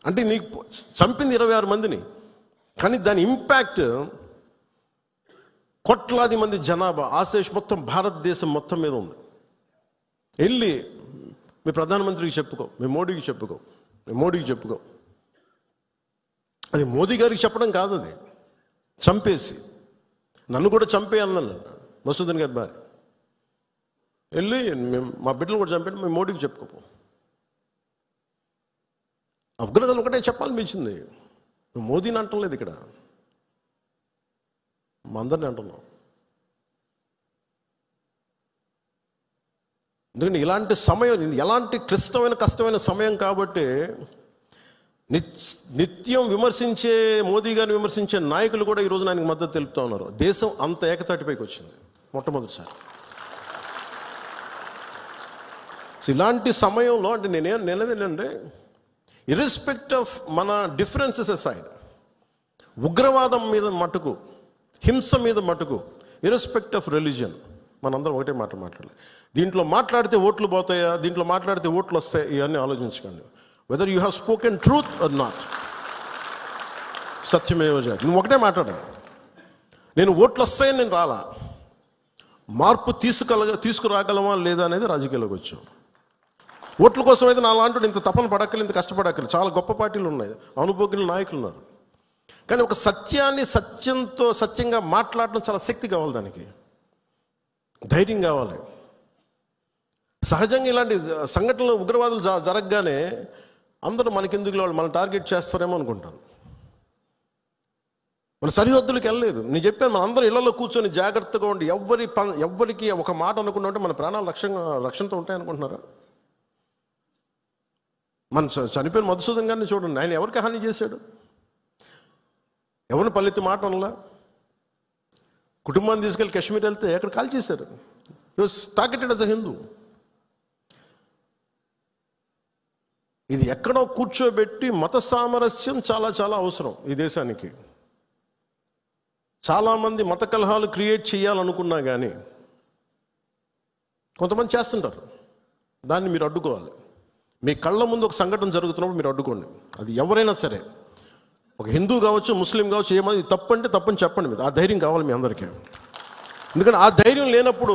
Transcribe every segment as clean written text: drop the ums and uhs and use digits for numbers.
అంటే నీకు చంపింది 26 మందిని, కానీ దాని ఇంపాక్ట్ కోట్లాది మంది జనాభా ఆశేష్ మొత్తం భారతదేశం మొత్తం మీద ఉంది. వెళ్ళి మీ ప్రధానమంత్రికి చెప్పుకో, మీ మోడీకి చెప్పుకో, మీ మోడీకి చెప్పుకో. అది మోదీ గారికి చెప్పడం కాదు, అది చంపేసి నన్ను కూడా చంపేయాలన్నాడు మసూదన్ గారి భార్య. వెళ్ళి మా బిడ్డలు కూడా చంపేయండి, మీ మోడీకి చెప్పుకోపో. ఉగ్రతలు ఒకటే చెప్పాలనిపించింది. మోదీని అంటలేదు, ఇక్కడ మా అందరిని అంటున్నాం. ఎందుకంటే ఇలాంటి సమయం, ఎలాంటి క్లిష్టమైన కష్టమైన సమయం కాబట్టి నిత్యం విమర్శించే మోదీ గారిని విమర్శించే నాయకులు కూడా ఈరోజు ఆయనకు మద్దతు తెలుపుతూ ఉన్నారు. దేశం అంత ఏకతాటిపైకి వచ్చింది మొట్టమొదటిసారి. ఇలాంటి సమయంలో అంటే నేనేదేంటంటే ఇర్రెస్పెక్ట్ ఆఫ్ మన డిఫరెన్సెస్ అసైడ్, ఉగ్రవాదం మీద మటుకు, హింస మీద మటుకు, ఇర్రెస్పెక్ట్ ఆఫ్ రిలీజియన్ మనందరం ఒకటే మాట మాట్లాడాలి. దీంట్లో మాట్లాడితే ఓట్లు పోతాయా, దీంట్లో మాట్లాడితే ఓట్లు వస్తాయి, ఇవన్నీ ఆలోచించకండి. Whether you have spoken truth or not, సత్యమేవ జయతే. నువ్వు ఒకటే మాట్లాడాలి, నేను ఓట్లు వస్తాయని నేను రాలా, మార్పు తీసుకురాగలమా లేదా అనేది రాజకీయాల్లోకి వచ్చాం. ఓట్ల కోసం అయితే నా లాంటి ఇంత తపన పడక్కలు, ఇంత కష్టపడక్కలు. చాలా గొప్ప పార్టీలు ఉన్నాయి, అనుభోగిన నాయకులు ఉన్నారు. కానీ ఒక సత్యాన్ని సత్యంగా మాట్లాడడం చాలా శక్తి కావాలి, దానికి ధైర్యం కావాలి. సహజంగా ఇలాంటి సంఘటనలు ఉగ్రవాదులు జరగగానే అందరూ మనకెందుకు వాళ్ళు మన టార్గెట్ చేస్తారేమో అనుకుంటాను. మన సరిహద్దులకు వెళ్ళలేదు. నేను చెప్పాను, మన అందరూ ఇళ్లలో కూర్చొని జాగ్రత్తగా ఉండి ఎవ్వరికి ఒక మాట అనుకున్నామంటే మన ప్రాణాలు రక్షణతో ఉంటాయనుకుంటున్నారా? మన చనిపోయిన మధుసూదన్ గారిని చూడండి, ఆయన ఎవరికి హాని చేశాడు? ఎవరిని పల్లెత్తి మాట అనలా. కుటుంబాన్ని తీసుకెళ్ళి కాశ్మీర్ వెళ్తే ఎక్కడ కాల్ చేశారు. He was targeted as a Hindu. ఇది ఎక్కడో కూర్చోబెట్టి మత సామరస్యం చాలా చాలా అవసరం ఈ దేశానికి. చాలామంది మత కలహాలు క్రియేట్ చేయాలనుకున్నా కానీ కొంతమంది చేస్తుంటారు. దాన్ని మీరు అడ్డుకోవాలి. మీ కళ్ళ ముందు ఒక సంఘటన జరుగుతున్నప్పుడు మీరు అడ్డుకోండి. అది ఎవరైనా సరే, ఒక హిందూ కావచ్చు, ముస్లిం కావచ్చు, ఏమది తప్పు అంటే తప్పని చెప్పండి. మీరు ఆ ధైర్యం కావాలి మీ అందరికీ. ఎందుకంటే ఆ ధైర్యం లేనప్పుడు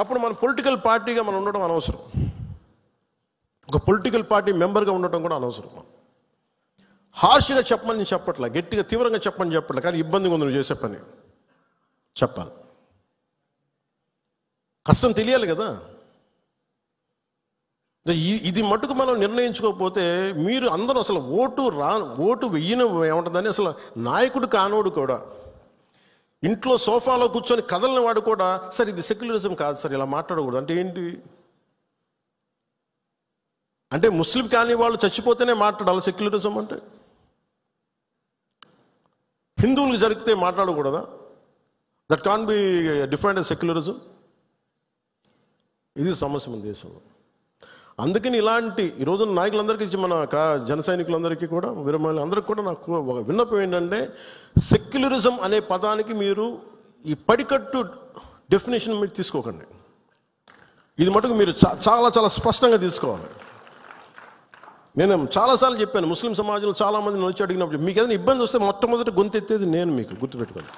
అప్పుడు మన పొలిటికల్ పార్టీగా మనం ఉండడం అనవసరం, ఒక పొలిటికల్ పార్టీ మెంబర్గా ఉండటం కూడా అనవసరం. హార్ష్గా చెప్పమని చెప్పట్లా, గట్టిగా తీవ్రంగా చెప్పమని చెప్పట్లా, కానీ ఇబ్బందిగా ఉంది నువ్వు చేసే పని చెప్పాలి. కష్టం తెలియాలి కదా. ఇది మటుకు మనం నిర్ణయించుకోకపోతే మీరు అందరూ అసలు ఓటు వెయ్యను ఏముంటుందని, అసలు నాయకుడు కానోడు కూడా, ఇంట్లో సోఫాలో కూర్చొని కదలని వాడు కూడా, సార్ ఇది సెక్యులరిజం కాదు సార్, ఇలా మాట్లాడకూడదు అంటే ఏంటి? అంటే ముస్లిం కాని వాళ్ళు చచ్చిపోతేనే మాట్లాడాలి సెక్యులరిజం అంటే? హిందువులకు జరిగితే మాట్లాడకూడదా? That can be defined as secularism. ఇది సమస్య మన దేశంలో. అందుకని ఇలాంటి ఈరోజు నాయకులందరికీ, మన జన సైనికులందరికీ కూడా, విరమణ అందరికీ కూడా నాకు ఒక విన్నపం ఏంటంటే, సెక్యులరిజం అనే పదానికి మీరు ఈ పడికట్టు డెఫినేషన్ మీరు తీసుకోకండి. ఇది మటుకు మీరు చాలా చాలా స్పష్టంగా తీసుకోవాలి. నేను చాలాసార్లు చెప్పాను, ముస్లిం సమాజంలో చాలామంది వచ్చి అడిగినప్పుడు మీకు ఏదైనా ఇబ్బంది వస్తే మొట్టమొదటి గొంతెత్తేది నేను, మీకు గుర్తుపెట్టుకోండి.